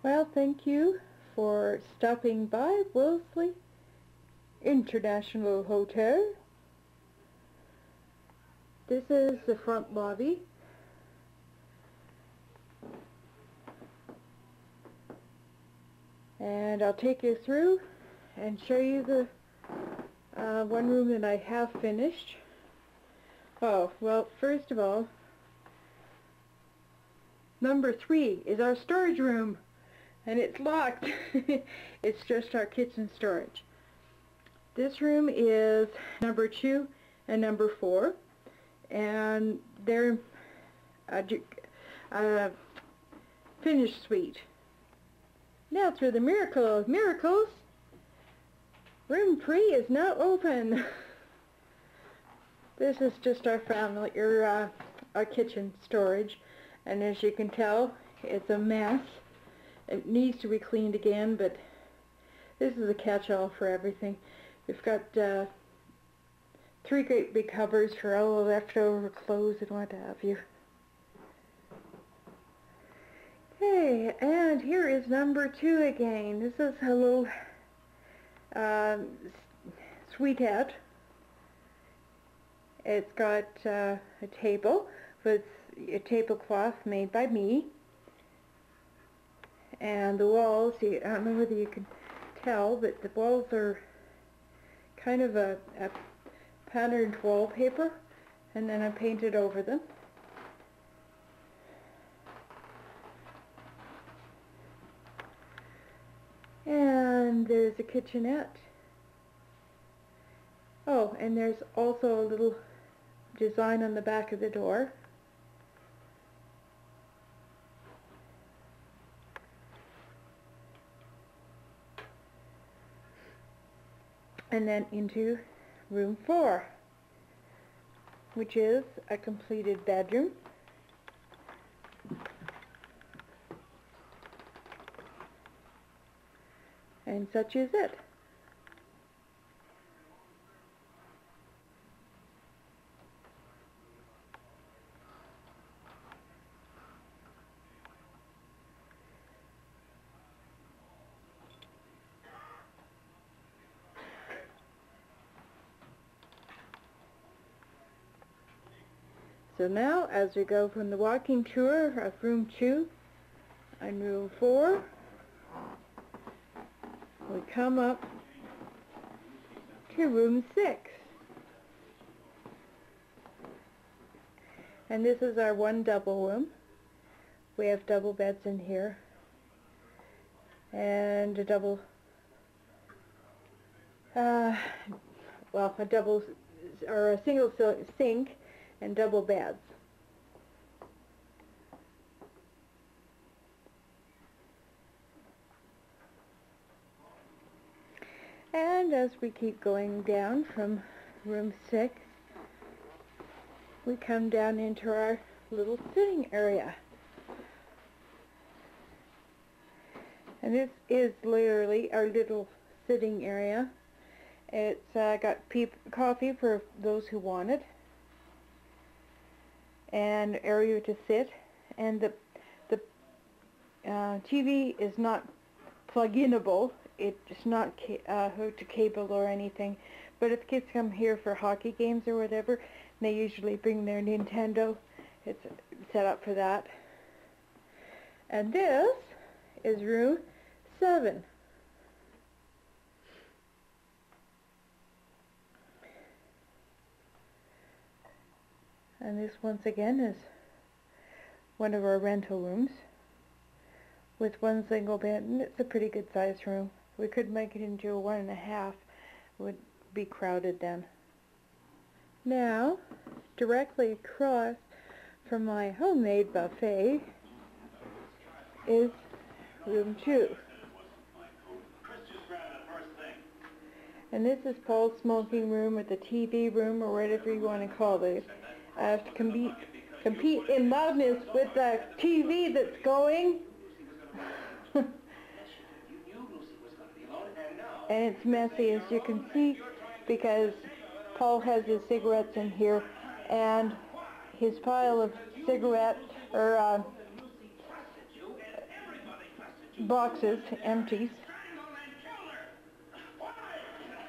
Well, thank you for stopping by Woolseley International Hotel. This is the front lobby. And I'll take you through and show you the one room that I have finished. Oh, well, first of all, number 3 is our storage room. And it's locked. It's just our kitchen storage. This room is number 2 and number 4. And they're finished suite. Now, through the miracle of miracles, room 3 is now open. This is just our family, our kitchen storage, and as you can tell, it's a mess. It needs to be cleaned again, but this is a catch-all for everything. We've got 3 great big cupboards for all the leftover clothes and what have you. Okay, and here is number 2 again. This is a little suitette. It's got a table with a tablecloth made by me. And the walls, I don't know whether you can tell, but the walls are kind of a patterned wallpaper, and then I painted over them. And there's a kitchenette. Oh, and there's also a little design on the back of the door. And then into room 4, which is a completed bedroom. And such is it. So now, as we go from the walking tour of room 2 and room 4, we come up to room 6. And this is our one double room. We have double beds in here. And a double, or a single sink and double beds. And as we keep going down from room 6, we come down into our little sitting area. And this is literally our little sitting area. It's got coffee for those who want it, and area to sit, and the TV is not plug-inable. It's not hooked to cable or anything, but if kids come here for hockey games or whatever, they usually bring their Nintendo. It's set up for that. And this is room 7. And this, once again, is one of our rental rooms with one single bed, and it's a pretty good sized room. We could make it into a 1.5. Would be crowded then. Now, directly across from my homemade buffet is room 2. And this is Paul's smoking room, or the TV room, or whatever you want to call it. I have to compete in loudness with the TV that's going. And it's messy, as you can see, because Paul has his cigarettes in here, and his pile of cigarette, or boxes, empties,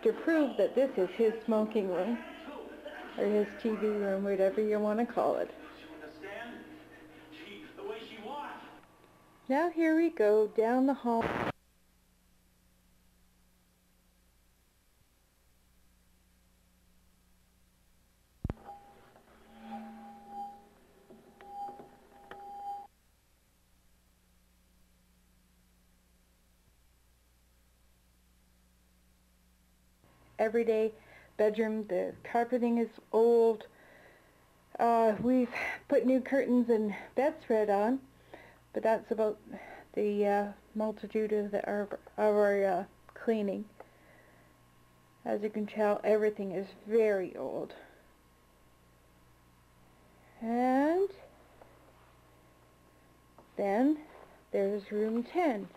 to prove that this is his smoking room, or his TV room, whatever you want to call it. Now here we go down the hall. Everyday bedroom. The carpeting is old. We've put new curtains and bedspread on, but that's about the multitude of our cleaning. As you can tell, everything is very old. And then there's room 10.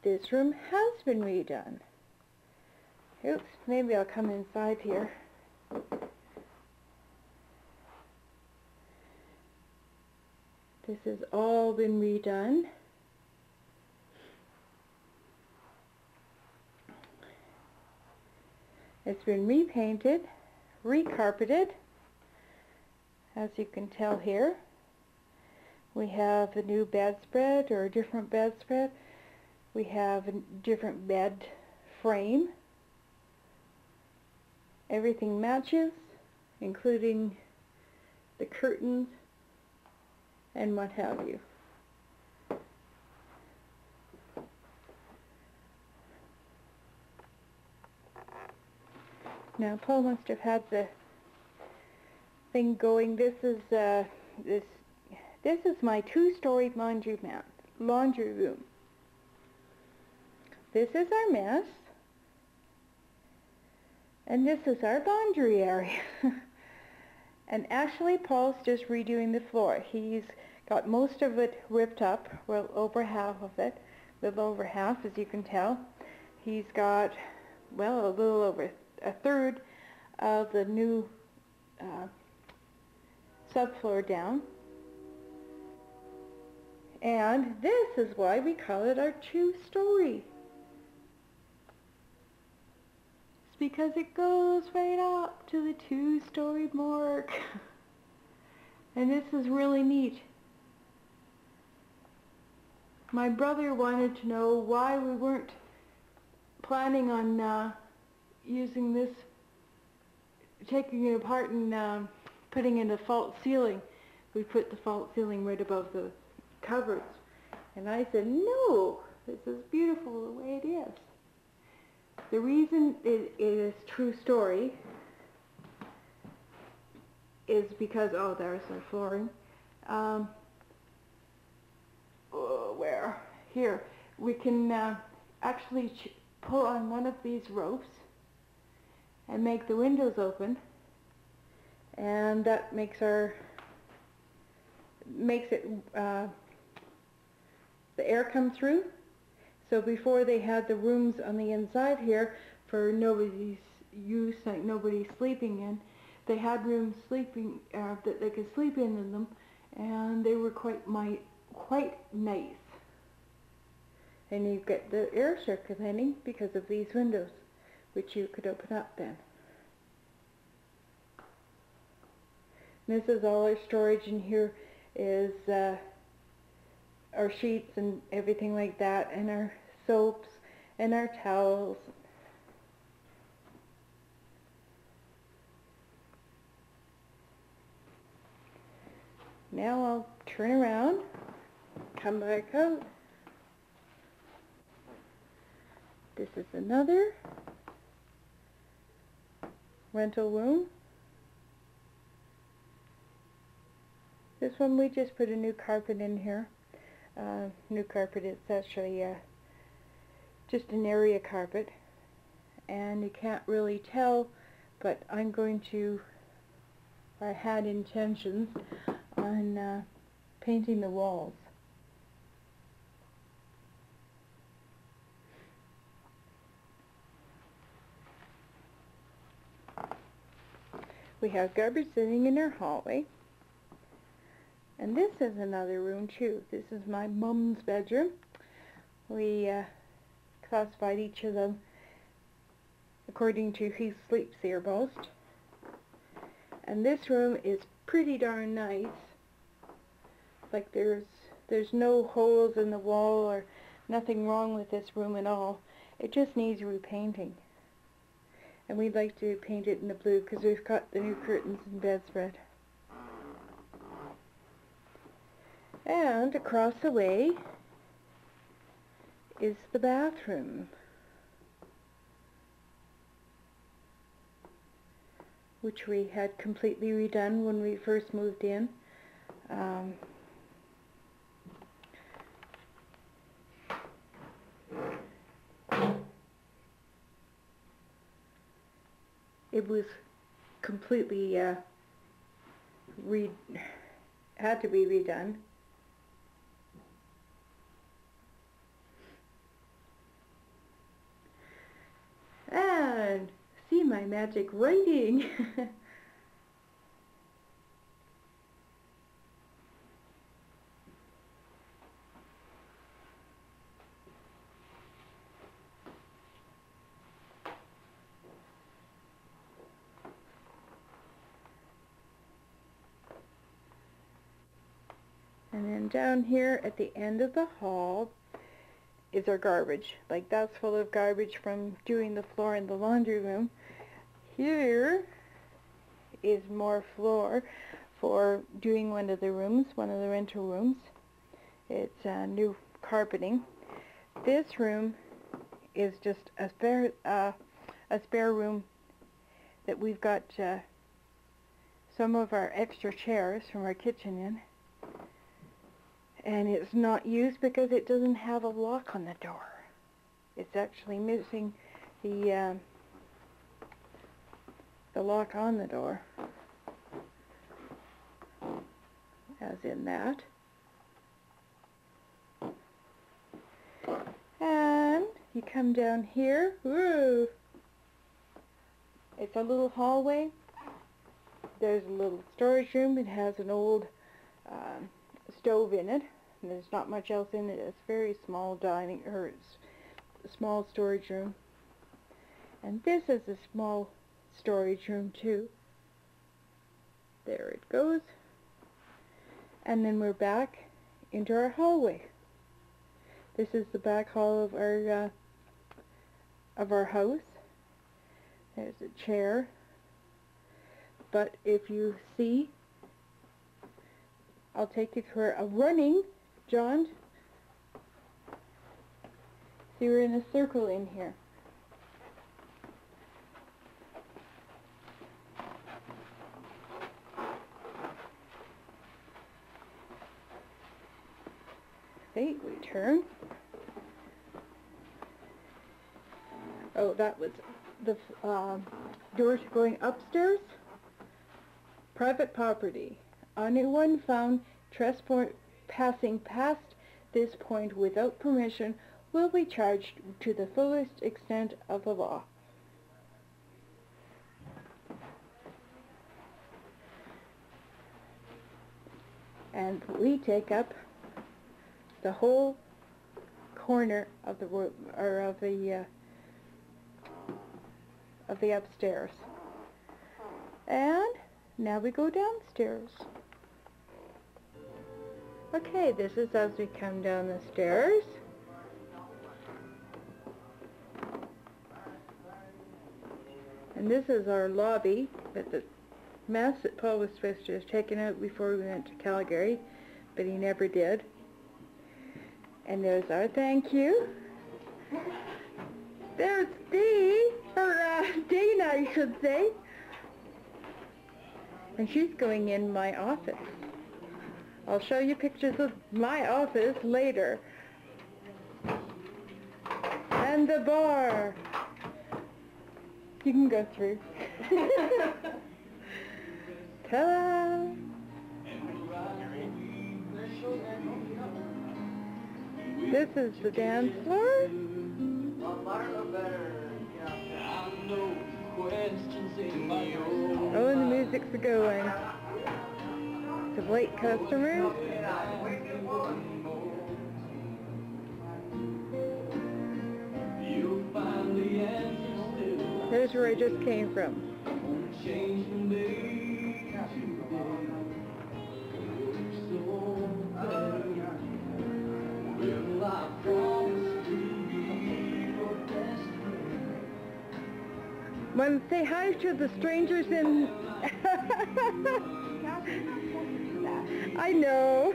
This room has been redone. Oops, maybe I'll come inside here. This has all been redone. It's been repainted, recarpeted. As you can tell here, we have a new bedspread, or a different bedspread. We have a different bed frame. Everything matches, including the curtains and what have you. Now Paul must have had the thing going. This is my two-story laundry room. This is our mess. And this is our laundry area. And actually Paul's just redoing the floor. He's got most of it ripped up, well over half of it, a little over half as you can tell. He's got, well, a little over a third of the new subfloor down. And this is why we call it our two-story. Because it goes right up to the two-story mark. And this is really neat. My brother wanted to know why we weren't planning on using this, taking it apart and putting in a false ceiling. We put the false ceiling right above the cupboards. And I said, no, this is beautiful the way it is. The reason it is true story is because, oh, there's our flooring. Where? Here. We can actually pull on one of these ropes and make the windows open, and that makes it the air come through. So before they had the rooms on the inside here for nobody's use, like nobody sleeping in, they had rooms sleeping that they could sleep in them, and they were quite nice. And you get the air circulating because of these windows, which you could open up then. And this is all our storage in here, is our sheets and everything like that, and our soaps and our towels. Now I'll turn around, come back out. This is another rental room. This one we just put a new carpet in here. New carpet, it's actually just an area carpet, and you can't really tell, but I'm going to, I had intentions on painting the walls. We have garbage sitting in our hallway. And this is another room too. This is my mom's bedroom. We classified each of them according to who sleeps there most. And this room is pretty darn nice. Like there's no holes in the wall or nothing wrong with this room at all. It just needs repainting. And we'd like to paint it in the blue because we've got the new curtains and bedspread. And across the way is the bathroom, which we had completely redone when we first moved in. It was completely had to be redone. And see my magic writing. And then down here at the end of the hall is our garbage. Like that's full of garbage from doing the floor in the laundry room. Here is more floor for doing one of the rooms, one of the rental rooms. It's new carpeting. This room is just a spare room that we've got some of our extra chairs from our kitchen in. And it's not used because it doesn't have a lock on the door. It's actually missing the lock on the door, as in that. And you come down here, woo! It's a little hallway. There's a little storage room. It has an old stove in it, and there's not much else in it. It's very small small storage room. And this is a small storage room too. There it goes. And then we're back into our hallway. This is the back hall of our house. There's a chair. But if you see, I'll take you for a running, John. See, we're in a circle in here. See, we turn. Oh, that was the door to going upstairs. Private property. Anyone found trespassing past this point without permission will be charged to the fullest extent of the law. And we take up the whole corner of the room, or of the upstairs. And now we go downstairs. Okay, this is as we come down the stairs. And this is our lobby, but the mess that Paul was supposed to have taken out before we went to Calgary, but he never did. And there's our thank you. There's Dee, or Dana I should say. And she's going in my office. I'll show you pictures of my office later. And the bar. You can go through. Ta-da! This is the dance floor. Oh, and the music's going. Some late customers. There's where I just came from. Want to say hi to the strangers in... I know.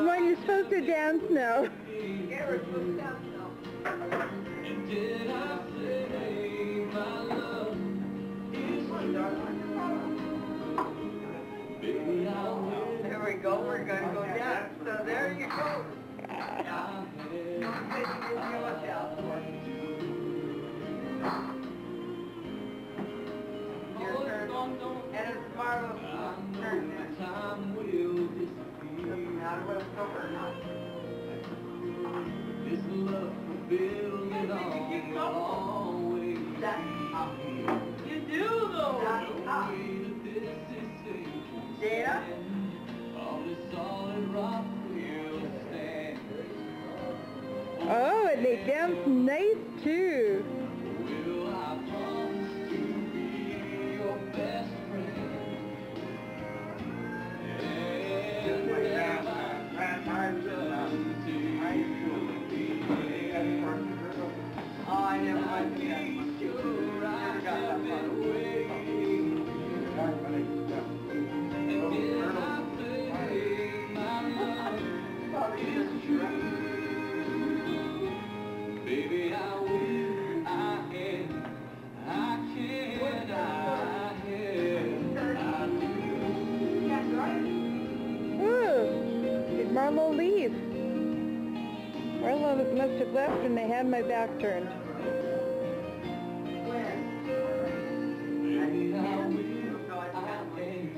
When you're supposed to dance now. Yeah, we're supposed to dance now. There we go, we're going to go down. So there you go. Yeah. Don't say you didn't hear what else. Your turn. And it's Marlo's turn next. Doesn't matter whether it's over or not. This love will build it always. That's up. You do though. That's up. Dana? On the solid rock will stand. Oh, and they dance nice too. Will I promise to be your best friend? Oh, I never went to that one. Never got that far. Baby, I will, I am, I can, I am, Ooh, did Marlo leave? Marlo must have left and they had my back turned. baby, I will, I am.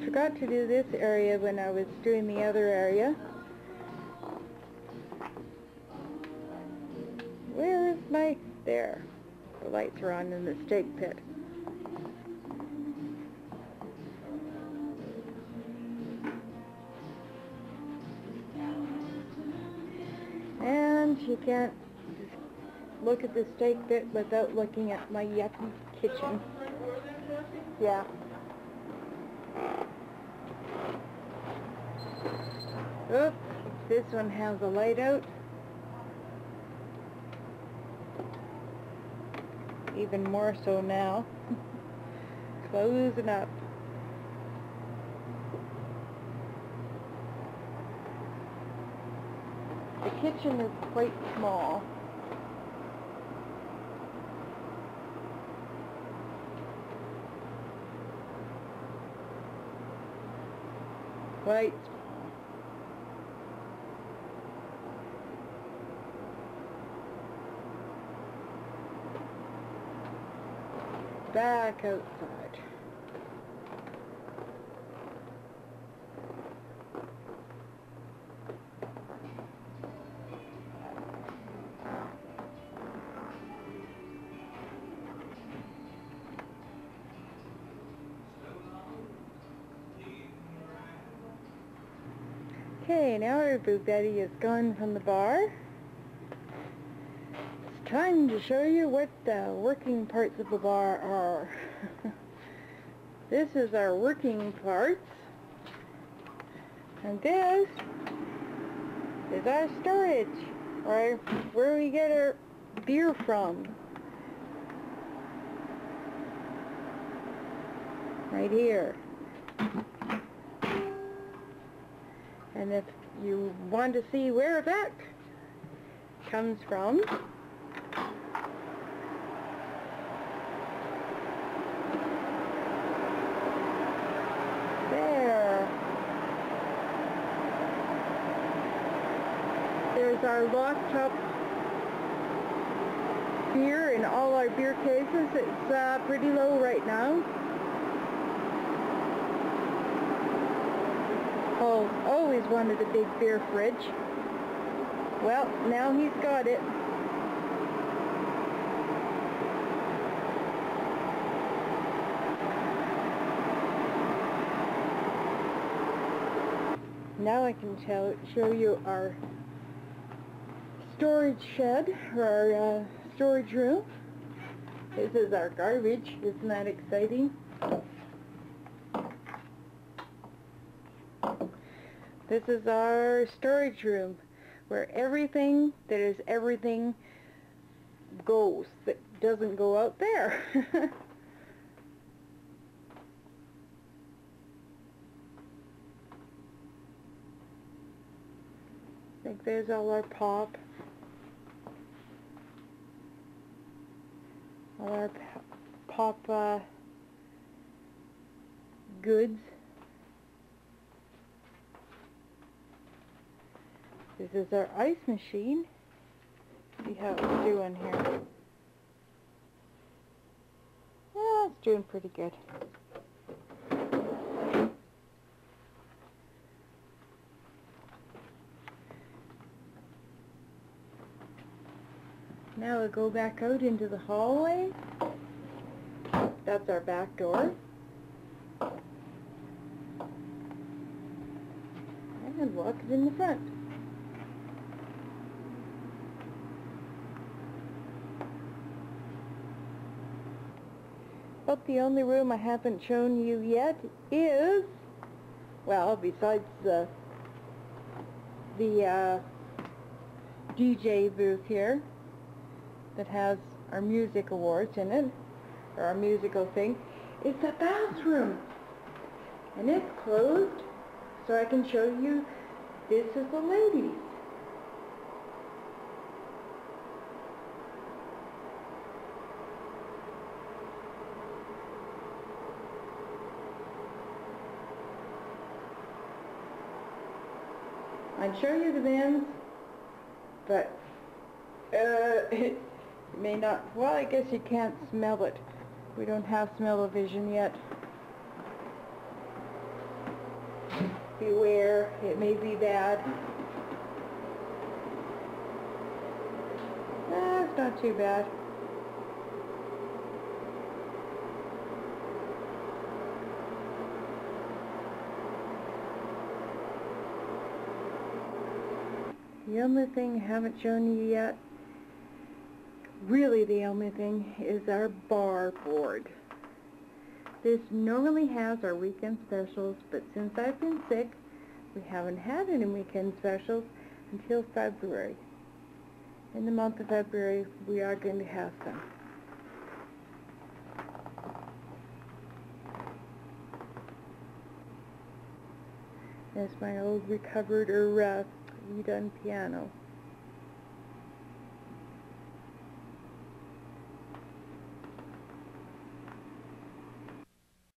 Forgot to do this area when I was doing the other area. Where is my... There. The lights are on in the steak pit. And you can't look at the steak pit without looking at my yucky kitchen. Yeah. Oops, this one has a light out. Even more so now. Closing up. The kitchen is quite small. Quite small. Back outside. Okay, now everybody is gone from the bar. It's time to show you what the working parts of the bar are. This is our working parts. And this is our storage, or where we get our beer from. Right here. And if you want to see where that comes from, there. There's our locked up beer in all our beer cases. It's pretty low right now. Oh, always wanted a big beer fridge. Well, now he's got it. Now I can show you our storage shed, or our storage room. This is our garbage. Isn't that exciting? This is our storage room, where everything that is everything goes, that doesn't go out there. I think there's all our pop. All our pop goods. This is our ice machine. See how it's doing here. Yeah, it's doing pretty good. Now we go back out into the hallway. That's our back door. And lock it in the front. But the only room I haven't shown you yet is, well, besides the DJ booth here that has our music awards in it, or our musical thing, is the bathroom. And it's closed, so I can show you this is the ladies. I'd show you the men's, but it may not, well, I guess you can't smell it. We don't have smell-o-vision yet. Beware, it may be bad. It's not too bad. The only thing I haven't shown you yet, really the only thing, is our bar board. This normally has our weekend specials, but since I've been sick, we haven't had any weekend specials until February. In the month of February, we are going to have some. There's my old recovered or redone piano.